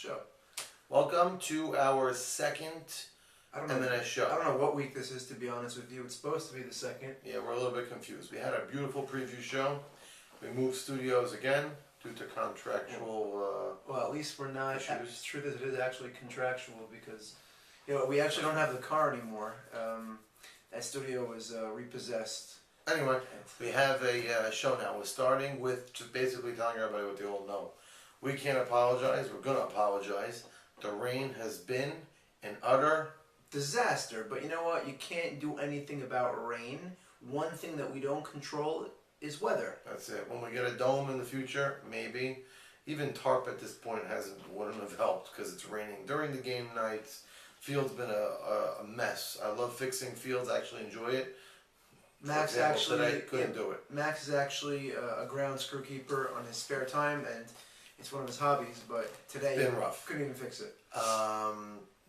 show. Welcome to our second I don't know. M&S show. I don't know what week this is, to be honest with you. It's supposed to be the second. Yeah, we're a little bit confused. We had a beautiful preview show. We moved studios again due to contractual. Well, at least we're not. Issues. The truth is, it is actually contractual because, we actually don't have the car anymore. That studio was repossessed. Anyway, we have a show now. We're starting with just basically telling everybody what they all know. We can't apologize. We're gonna apologize. The rain has been an utter Disaster. But you know what? You can't do anything about rain. One thing that we don't control is weather. That's it. When we get a dome in the future, maybe. Even tarp at this point wouldn't have helped because it's raining during the game nights. Field's been a mess. I love fixing fields. I actually enjoy it. Max Today couldn't do it. Max is actually a ground screwkeeper on his spare time, and it's one of his hobbies. But today, Been rough. Couldn't even fix it.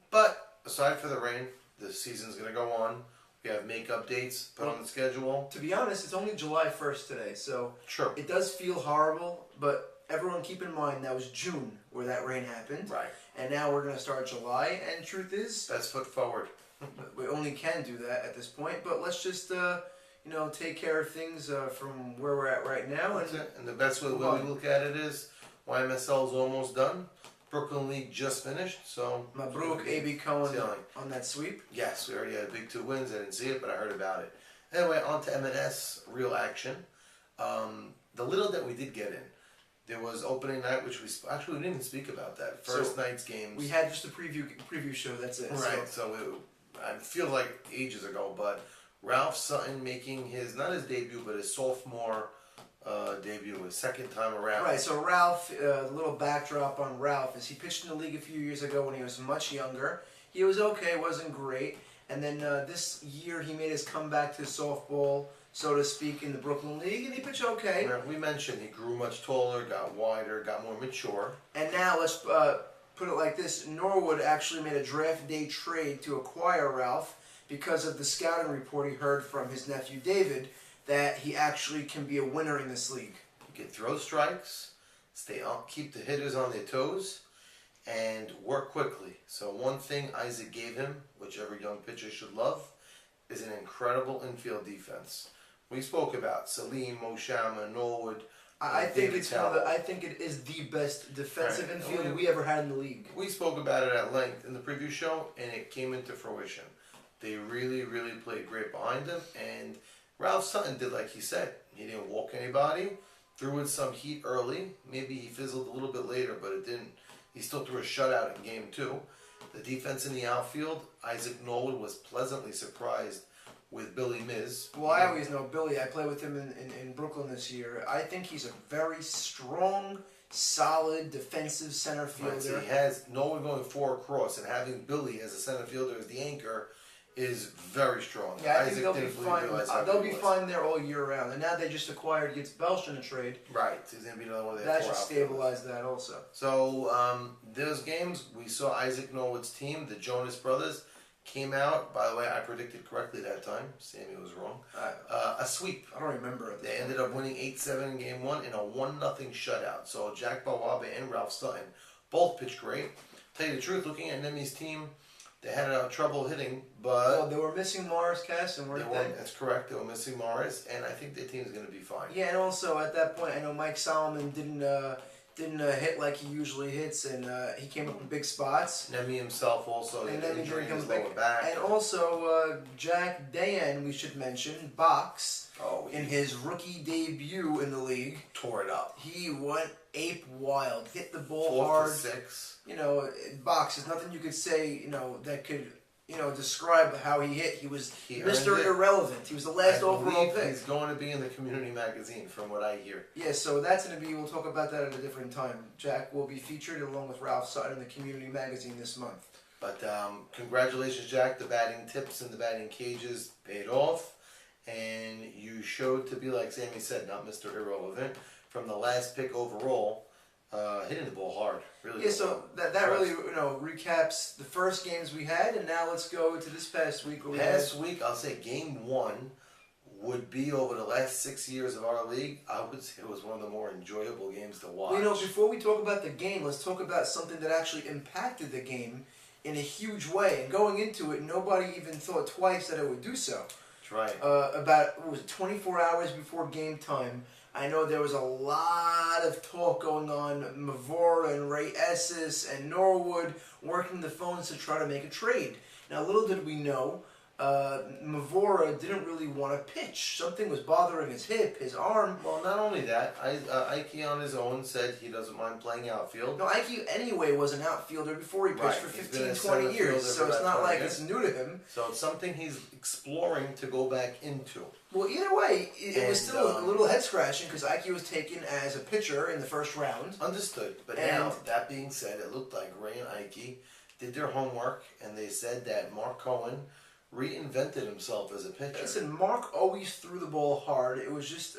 But aside for the rain, the season's gonna go on. We have makeup dates put on the schedule. To be honest, it's only July 1st today, so Sure. it does feel horrible. But everyone keep in mind that was June where that rain happened, Right. and now we're gonna start July. And truth is, Best foot forward. we only can do that at this point. But let's just take care of things from where we're at right now. That's it. And the best way we look at it is YMSL's almost done. Brooklyn League just finished, so Mabruk, A.B. Cohen Ceiling. on that sweep. Yes, we already had big 2 wins. I didn't see it, but I heard about it. Anyway, on to M&S real action. The little that we did get in, there was opening night, which we didn't even speak about that. First night's games. We had just a preview show. That's it. Right. So I feel like ages ago, but Ralph Sutton making not his debut, but his sophomore debut, his second time around. Right, so Ralph, the little backdrop on Ralph is he pitched in the league a few years ago when he was much younger. He was okay, wasn't great. And then this year he made his comeback to softball, so to speak, in the Brooklyn League, and he pitched okay. Yeah, we mentioned he grew much taller, got wider, got more mature. And now let's put it like this. Norwood actually made a draft day trade to acquire Ralph because of the scouting report he heard from his nephew David that he actually can be a winner in this league. He can throw strikes, keep the hitters on their toes, and work quickly. So one thing Isaac gave him, which every young pitcher should love, is an incredible infield defense. We spoke about Salim, Moshama, Norwood. I think it is the best defensive infield we ever had in the league. We spoke about it at length in the preview show, and it came into fruition. They really, really played great behind him, and Ralph Sutton did like he said. He didn't walk anybody, threw in some heat early. Maybe he fizzled a little bit later, but it didn't. He still threw a shutout in game 2. The defense in the outfield, Isaac Norwood was pleasantly surprised with Billy Miz. Well, I always know Billy. I play with him in Brooklyn this year. I think he's a very strong, solid defensive center fielder. He has Norwood going 4 across, and having Billy as a center fielder as the anchor is very strong. Yeah, I think they'll be fine. They'll be fine there all year round. And now they just acquired Yitz Belsh in a trade. Right, so he's going to be another one of their that should stabilize that also. So those games, we saw Isaac Norwood's team, the Jonas Brothers, came out. By the way, I predicted correctly that time. Sammy was wrong. A sweep. I don't remember it. They ended up winning 8-7 in game 1 in a 1-0 shutout. So Jack Bawabe and Ralph Sutton both pitched great. Tell you the truth, looking at Nemi's team, they had trouble hitting, but... Well, they were missing Morris Casson, weren't they? That's correct. They were missing Morris, and I think their team is going to be fine. Yeah, and also at that point, I know Mike Solomon didn't hit like he usually hits, and he came up in big spots. Nemi himself also and had injury in his lower back. And also Jack Dayan, we should mention, Box, in his rookie debut in the league. Tore it up. He went ape wild, hit the ball 4 hard. for 6. Box, there's nothing you could say, that could, describe how he hit. He was Mr. Irrelevant. He was the last overall pick. He's going to be in the community magazine, from what I hear. Yeah, so that's going to be, we'll talk about that at a different time. Jack will be featured along with Ralph Sutton in the community magazine this month. But congratulations, Jack. The batting tips and the batting cages paid off. And you showed to be, like Sammy said, not Mr. Irrelevant. From the last pick overall, hitting the ball hard. Really. Yeah, so that really recaps the first games we had, and now let's go to this past week. Past week, I'll say game 1 would be over the last 6 years of our league, I would say it was one of the more enjoyable games to watch. Well, you know, before we talk about the game, let's talk about something that actually impacted the game in a huge way. And going into it, nobody even thought twice that it would do so. That's right. About, what was it, 24 hours before game time, I know there was a lot of talk going on. Mavora and Ray Esses and Norwood working the phones to try to make a trade. Now, little did we know, Mavora didn't really want to pitch. Something was bothering his hip, his arm. Well, not only that, Ike on his own said he doesn't mind playing outfield. No, Ike anyway was an outfielder before he pitched Right, for he's 15, been a 20 center years, fielder so for it's about not 20 like years. it's new to him. So it's something he's exploring to go back into. Well, either way, it was And, still a little head scratching because Ike was taken as a pitcher in the first round. Understood. But And- now, that being said, it looked like Ray and Ike did their homework, and they said that Mark Cohen reinvented himself as a pitcher. Listen, Mark always threw the ball hard. It was just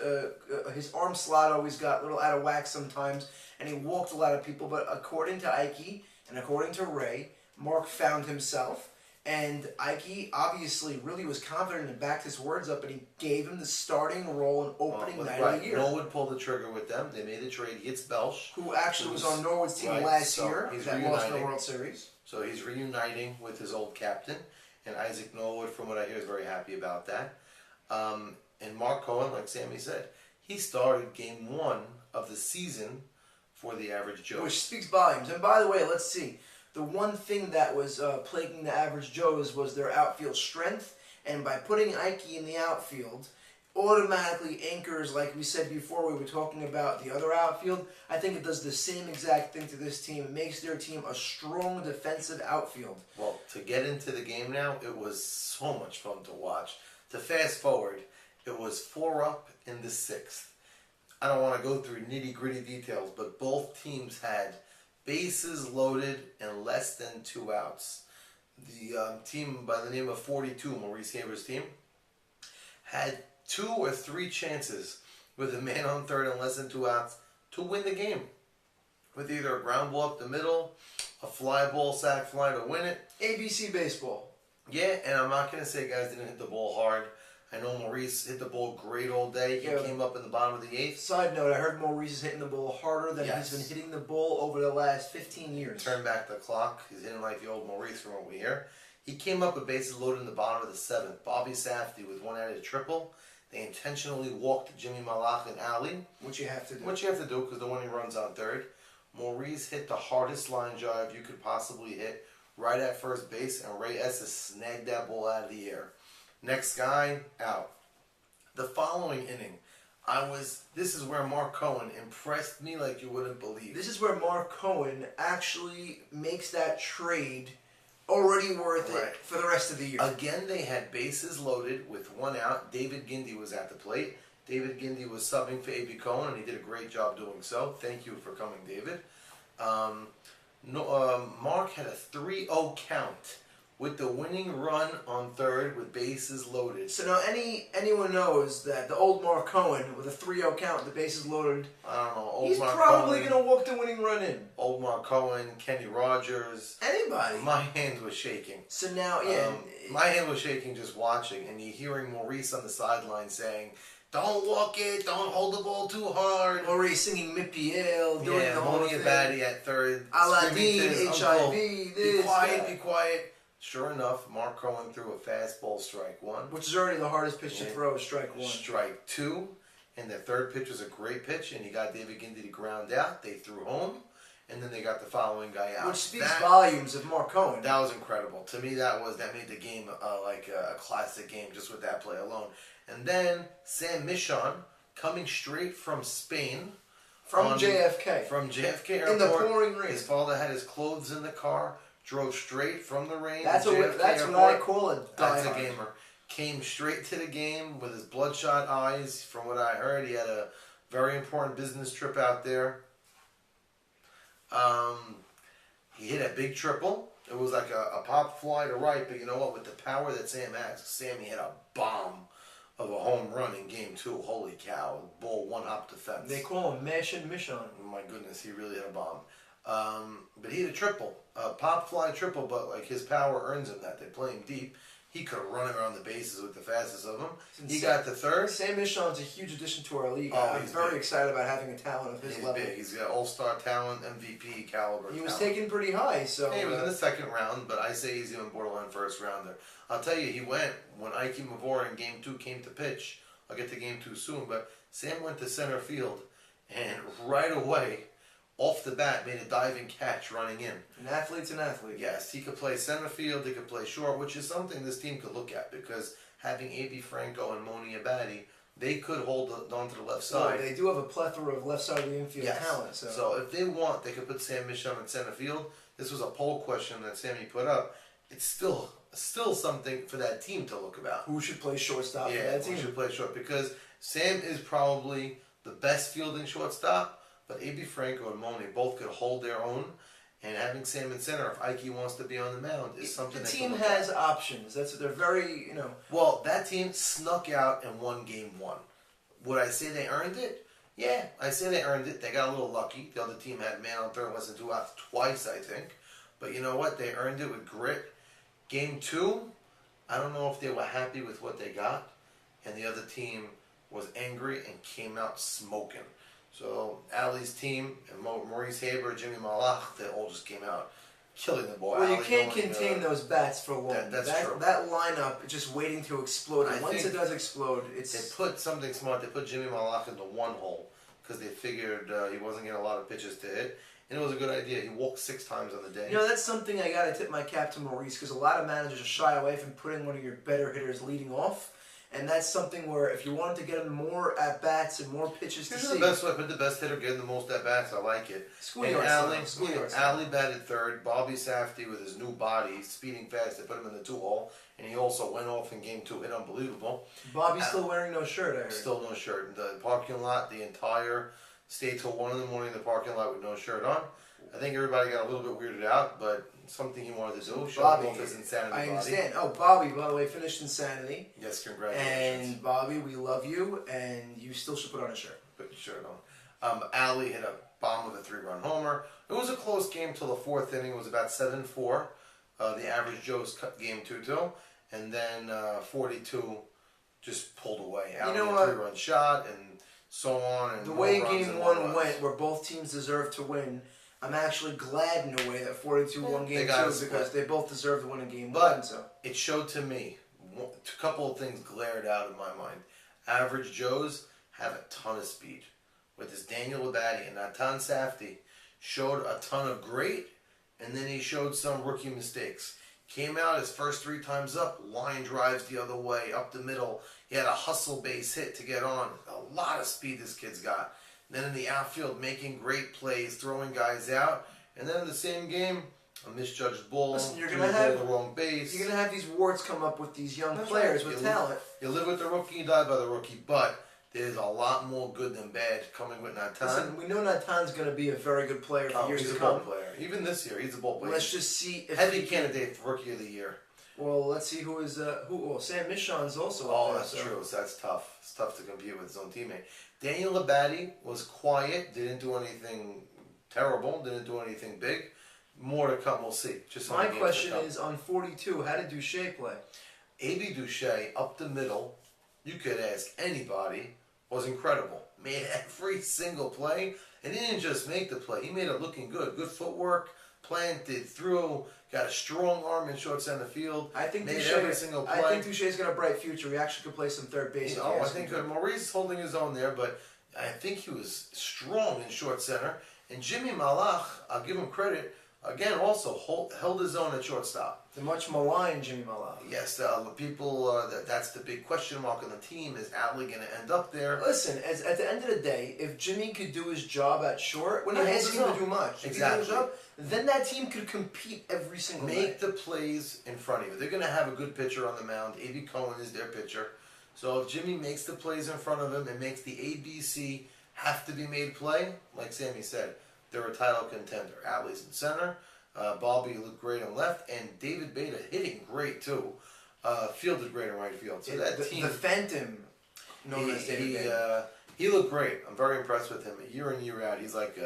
his arm slot always got a little out of whack sometimes, and he walked a lot of people. But according to Ike and according to Ray, Mark found himself, and Ike obviously really was confident and backed his words up, and he gave him the starting role in opening night of the year. Norwood pulled the trigger with them. They made a trade. He hits Belch. Who actually was on Norwood's team Right, last so year he's that lost the reuniting. World Series. So he's reuniting with his old captain. And Isaac Norwood, from what I hear, is very happy about that. And Mark Cohen, like Sammy said, he started game 1 of the season for the average Joe. Which speaks volumes. And by the way, let's see. The one thing that was plaguing the average Joes was their outfield strength. And by putting Ike in the outfield, automatically anchors, like we said before, we were talking about the other outfield. I think it does the same exact thing to this team. It makes their team a strong defensive outfield. Well, to get into the game now, it was so much fun to watch. To fast forward, it was 4 up in the 6th. I don't want to go through nitty-gritty details, but both teams had bases loaded and less than 2 outs. The team by the name of 42, Maurice Haber's team, had 2 or 3 chances with a man on third and less than 2 outs to win the game. With either a ground ball up the middle, a fly ball, sac fly to win it. ABC baseball. Yeah, and I'm not going to say guys didn't hit the ball hard. I know Maurice hit the ball great all day. He Yeah. came up in the bottom of the 8th. Side note, I heard Maurice is hitting the ball harder than Yes. he's been hitting the ball over the last 15 years. Turn back the clock. He's hitting like the old Maurice from what we hear. He came up with bases loaded in the bottom of the 7th. Bobby Safdie with 1 added triple. They intentionally walked Jimmy Malach and Ali, Which you have to do. which you have to do because the winning run's on third. Maurice hit the hardest line drive you could possibly hit right at first base, and Ray Esses snagged that ball out of the air. Next guy, out. The following inning, this is where Mark Cohen impressed me like you wouldn't believe. This is where Mark Cohen actually makes that trade already worth Right. it for the rest of the year. Again, they had bases loaded with 1 out. David Gindy was at the plate. David Gindy was subbing for A.B. Cohen, and he did a great job doing so. Thank you for coming, David. Mark had a 3-0 count with the winning run on third with bases loaded. So now anyone knows that the old Mark Cohen with a 3-0 count, the bases loaded, I don't know. Old he's Mark probably Cohen, going to walk the winning run in. Old Mark Cohen, Kenny Rogers. Anybody. My hand was shaking. So now, yeah. My hand was shaking just watching, and you're hearing Maurice on the sideline saying, "Don't walk it, don't hold the ball too hard." Maurice singing Mipiel, doing Yeah, the whole Moni thing. Abadi at third. Aladdin, screaming to his HIV, uncle, this, Be quiet, that. be quiet. Sure enough, Mark Cohen threw a fastball, strike 1. Which is already the hardest pitch to Yeah. throw, strike 1. Strike 2. And the third pitch was a great pitch, and he got David Gindy to ground out. They threw home, and then they got the following guy out. Which speaks That- volumes of Mark Cohen. That was incredible. To me, that made the game like a classic game just with that play alone. And then Sam Michon coming straight from Spain. From JFK. From JFK Airport. In the pouring rain. His father had his clothes in the car, drove straight from the rain That's to what JFK that's Airport. what I call a That's a diehard. gamer. Came straight to the game with his bloodshot eyes. From what I heard, he had a very important business trip out there. He hit a big triple. It was like a pop fly to right, but you know what? With the power that Sam has, Sammy hit a bomb of a home run in game 2. Holy cow. The ball one-hop the fence. They call him Mesh and Michon. My goodness, he really hit a bomb. But he hit a triple. A pop fly triple, but like his power earns him that. They play him deep. He could have run around the bases with the fastest of them. Since He got the third. Sam Michon's a huge addition to our league. Oh, I'm he's very big. excited about having a talent of his He's level. big. He's got all-star talent, MVP caliber. He was talent. taken pretty high, so Hey, he was in the second round, but I say he's even borderline first rounder. I'll tell you, he went when Ike Mavor in Game 2 came to pitch. I'll get to Game 2 soon, but Sam went to center field, and right away, off the bat, made a diving catch running in. an athlete's an athlete. Yes, he could play center field, he could play short, which is something this team could look at because having A.B. Franco and Moni Abadi, they could hold on to the left So side. they do have a plethora of left side of the infield Yes. talent. So if they want, they could put Sam Michon in center field. This was a poll question that Sammy put up. It's still something for that team to look about. who should play shortstop for Yeah, that we team? should play short because Sam is probably the best fielding shortstop, but A.B. Franco and Moni both could hold their own. And having Sam in center, if Ike wants to be on the mound, is something The they team can look has at. options. They're very, Well, that team snuck out and won Game 1. Would I say they earned it? Yeah, I say they earned it. They got a little lucky. The other team had man on third, less than 2 outs twice, I think. But you know what? They earned it with grit. Game 2, I don't know if they were happy with what they got, and the other team was angry and came out smoking. So Ali's team and Maurice Haber, Jimmy Malach, they all just came out killing the ball. well, you Ali can't going, contain those bats for long. that's true. That lineup is just waiting to explode. And I once think it does explode, They it's put something smart. They put Jimmy Malach into one hole because they figured he wasn't getting a lot of pitches to hit. And it was a good idea. He walked 6 times on the day. that's something I gotta tip my cap to Maurice because a lot of managers shy away from putting one of your better hitters leading off. And that's something where if you wanted to get him more at bats and more pitches to Here's see, the best way. Put the best hitter getting the most at bats. I like it. schoolyard And style, Ali, schoolyard style. Ali batted third. Bobby Safdie with his new body, speeding fast. They put him in the 2-hole, and he also went off in Game 2. Hit unbelievable. Bobby's still wearing no shirt. I heard. Still no shirt. The parking lot, the entire stayed till 1 in the morning in the parking lot with no shirt on. I think everybody got a little bit weirded out, but something he wanted to do. Show Bobby, off his insanity I body. understand. Oh, Bobby, by the way, finished Insanity. Yes, congratulations. And Bobby, we love you, and you still should put on a shirt. Put your shirt on. Ali hit a bomb with a 3-run homer. It was a close game till the 4th inning. It was about 7-4. The average Joe's cut game 2-2. And then 42 just pulled away. Ali know a what? 3-run shot and so on. And The no way runs Game and 1 runs. went, where both teams deserved to win, I'm actually glad in a way that 42 won They Game 2 got a because split. they both deserved to win in Game But 1. So it showed to me, a couple of things glared out of my mind. Average Joes have a ton of speed. With this Daniel Labadie and Natan Safdie showed a ton of great, and then he showed some rookie mistakes. Came out his first 3 times up, line drives the other way, up the middle. He had a hustle base hit to get on. A lot of speed this kid's got. Then in the outfield, making great plays, throwing guys out. And then in the same game, a misjudged ball, Listen, you're threw gonna the ball have- the wrong base. you're going to have these warts come up with these young That's players right. with You talent. You live with the rookie, you die by the rookie. But there's a lot more good than bad coming with Natan. Listen, we know Natan's going to be a very good player for years He's to a ball come. player. Even this year, he's a ball player. Let's just see if Heavy he can. candidate for rookie of the year. Well, let's see who is Well, Sam Michon's also Oh, up there. that's so. true. So that's tough. It's tough to compete with his own teammate. Daniel Labadie was quiet. Didn't do anything terrible. Didn't do anything big. More to come. We'll see. Just some My games to question come. is on 42, how did Duche play? A.B. Duche up the middle. You could ask anybody. Was incredible. Made every single play, and he didn't just make the play. He made it looking good. Good footwork. Planted, threw, got a strong arm in short center field. I think made Duche, every single play. I think Duche's got a bright future. He actually could play some third base. if you I ask think him to. Maurice is holding his own there, but I think he was strong in short center. And Jimmy Malach, I'll give him credit, again also held his own at shortstop. The much maligned Jimmy Malach. Yes, people, that's the big question mark on the team. Is Ali going to end up there? Listen, at the end of the day, if Jimmy could do his job at short, we're not He holds asking his him to own. do much. If he Exactly. did his job, then that team could compete every single Make day. the plays in front of you. They're going to have a good pitcher on the mound. A.B. Cohen is their pitcher. So if Jimmy makes the plays in front of him and makes the ABC have to be made play, like Sammy said, they're a title contender. Ali's in center. Bobby looked great on left. And David Beta hitting great too. Fielded great in right field. So that team... The Phantom, known as David Beta. he looked great. I'm very impressed with him. Year in, year out, he's like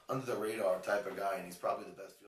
under the radar type of guy, and he's probably the best fielder.